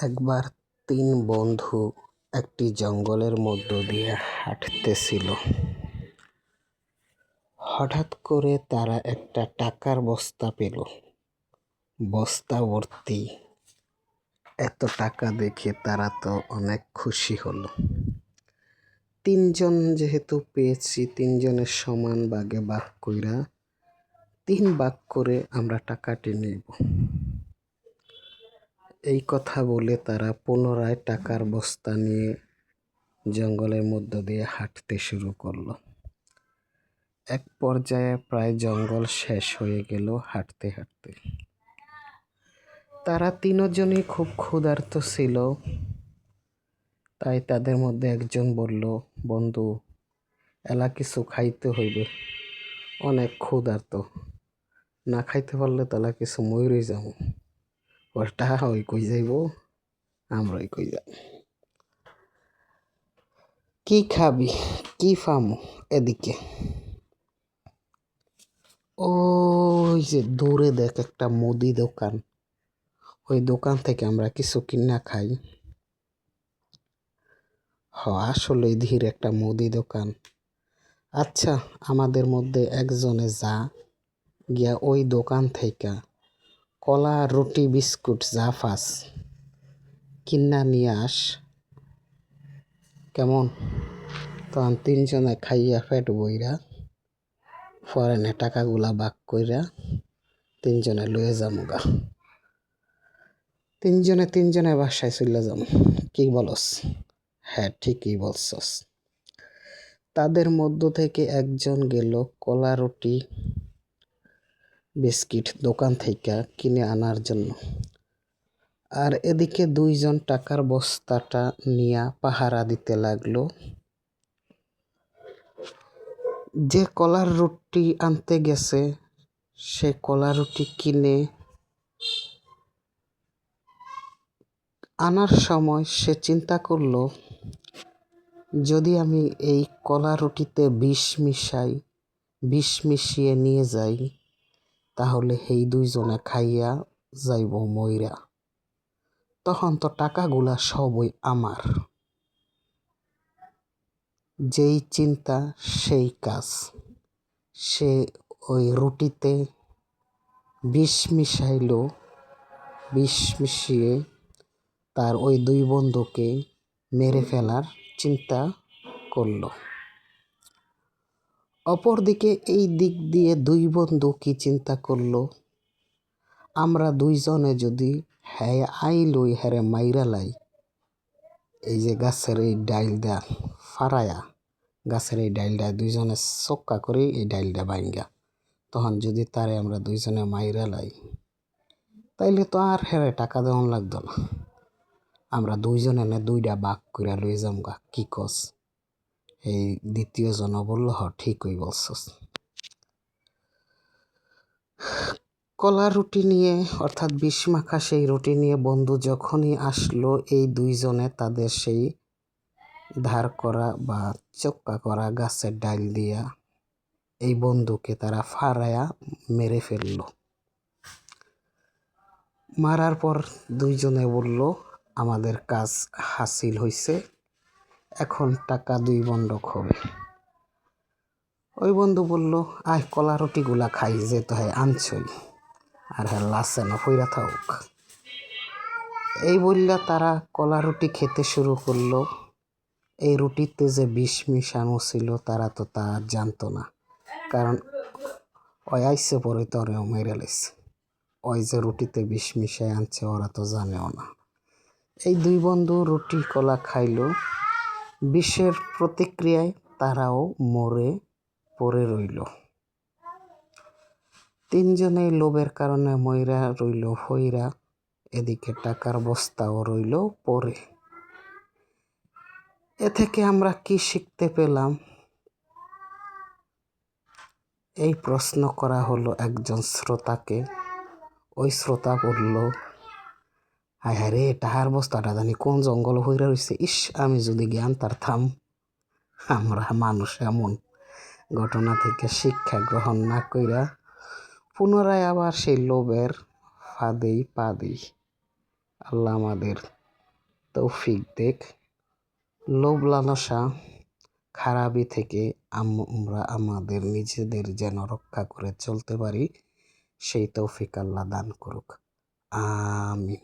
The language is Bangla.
একবার তিন বন্ধু একটি জঙ্গলের মধ্য দিয়ে হাঁটতেছিল। হঠাৎ করে তারা একটা টাকার বস্তা পেল। বস্তা ভর্তি। এত টাকা দেখে তারা তো অনেক খুশি হলো। তিনজন যেহেতু পেয়েছি, তিনজনের সমান ভাগে ভাগ কইরা 3 ভাগ করে আমরা টাকাটি নেব। এই কথা বলে তারা পুনরায় টাকার বস্তা নিয়ে জঙ্গলের মধ্য দিয়ে হাঁটতে শুরু করলো। এক পর্যায়ে প্রায় জঙ্গল শেষ হয়ে গেল হাঁটতে হাঁটতে। তারা তিনজনই খুব ক্ষুধার্ত ছিল। তাই তাদের মধ্যে একজন বলল, বন্ধু, এলা কিছু খাইতে হইবে, অনেক ক্ষুধার্ত, না খাইতে পারলে তালা কিছু ময়ূরই যাব। ওটা ওই কই যাইব, আমরাই কই যাব। কি খাবি, কি ফামু এদিকে? ওই যে দূরে দেখ একটা মুদি দোকান, ওই দোকান থেকে আমরা কিছু কিনা খাই। আসলে ধীর একটা মুদি দোকান। আচ্ছা, আমাদের মধ্যে একজনে যা গিয়া ওই দোকান থেকে কলা, রুটি, বিস্কুট যা ফাস কিনা নিয়ে আস, কেমন? তখন তিনজনে খাইয়া পেট বইরা ফরেনে টাকাগুলা বাক কইরা তিনজনে লয়ে যামুগা। তিনজনে বাসায় চলে যাম। কি বলস? হ্যাঁ, ঠিকই বলছস। তাদের মধ্য থেকে একজন গেল কলা, রুটি, বিস্কিট দোকান থেকে কিনে আনার জন্য। আর এদিকে দুইজন টাকার বস্তাটা নিয়ে পাহারা দিতে লাগলো। যে কলার রুটি আনতে গেছে সে কলা রুটি কিনে আনার সময় সে চিন্তা করলো, যদি আমি এই কলা রুটিতে বিষ মিশিয়ে নিয়ে যাই, তাহলে এই দুইজনে খাইয়া যাইব মইরা। তখন তো টাকাগুলা সবই আমার। যেই চিন্তা সেই কাজ। সে ওই রুটিতে বিষ মিশিয়ে তার ওই দুই বন্ধুকে মেরে ফেলার চিন্তা করল। অপরদিকে এই দিক দিয়ে দুই বন্ধু কি চিন্তা করলো, আমরা দুইজনে যদি হ্যাঁ আইলই হ্যারে মাইরা লাই, এই যে গাছের এই ডাইলটা ফারায়া, গাছের এই ডাইলটা দুইজনে চক্কা করে এই ডাইলটা ভাঙ্গা, তখন যদি তারে আমরা দুইজনে মাইরা লাই, তাইলে তো আর হেরে টাকা দেওয়ান লাগতো না। আমরা দুইজনে না দুইটা বাঘ করে লই যামগা, কি কস? এই দ্বিতীয় জন বলল, ঠিকই বলছস। কলা রুটি নিয়ে, অর্থাৎ বিষ মাখা সেই রুটি নিয়ে বন্ধু যখনই আসলো, এই দুইজনে তাদের সেই ধার করা বা চক্কা করা গাছের ডাল দিয়া এই বন্ধুকে তারা ফাড়ায়া মেরে ফেলল। মারার পর দুইজনে বলল, আমাদের কাজ হাসিল হইছে, এখন টাকা 2 বন্ধক হবে। ওই বন্ধু বলল, আয় কলা রুটিগুলা খাই, যে তো হ্যাঁ আনছই, আর হ্যাঁ লাসে না ফইরা থাকুক। এই বললা তারা কলা রুটি খেতে শুরু করলো। এই রুটিতে যে বিষ মিশানো ছিল তারা তো তা জানতো না, কারণ ওই আইসে পরে তো ওরেও মেরে লাইছে। ওই যে রুটিতে বিষ মিশাই আনছে ওরা তো জানেও না। এই দুই বন্ধু রুটি কলা খাইলো। বিষের প্রতিক্রিয়ায় তারাও মরে পড়ে রইল। তিনজনেই লোভের কারণে মইরা রইল হইরা, এদিকে টাকার বস্তাও রইল পরে। এ থেকে আমরা কি শিখতে পেলাম? এই প্রশ্ন করা হলো একজন শ্রোতাকে। ওই শ্রোতা বলল, হায় হায় রে, টাকার বস্তাটা জানি কোন জঙ্গল হইরা রয়েছে, ইস আমি যদি জ্ঞান পারতাম। আমরা মানুষ এমন, ঘটনা থেকে শিক্ষা গ্রহণ না কইরা পুনরায় আবার সেই লোভের ফাঁদেই পা দিই। আল্লাহ আমাদের তৌফিক দেখ। লোভ লালসা খারাপি থেকে আমরা আমাদের নিজেদের যেন রক্ষা করে চলতে পারি, সেই তৌফিক আল্লাহ দান করুক। আমিন।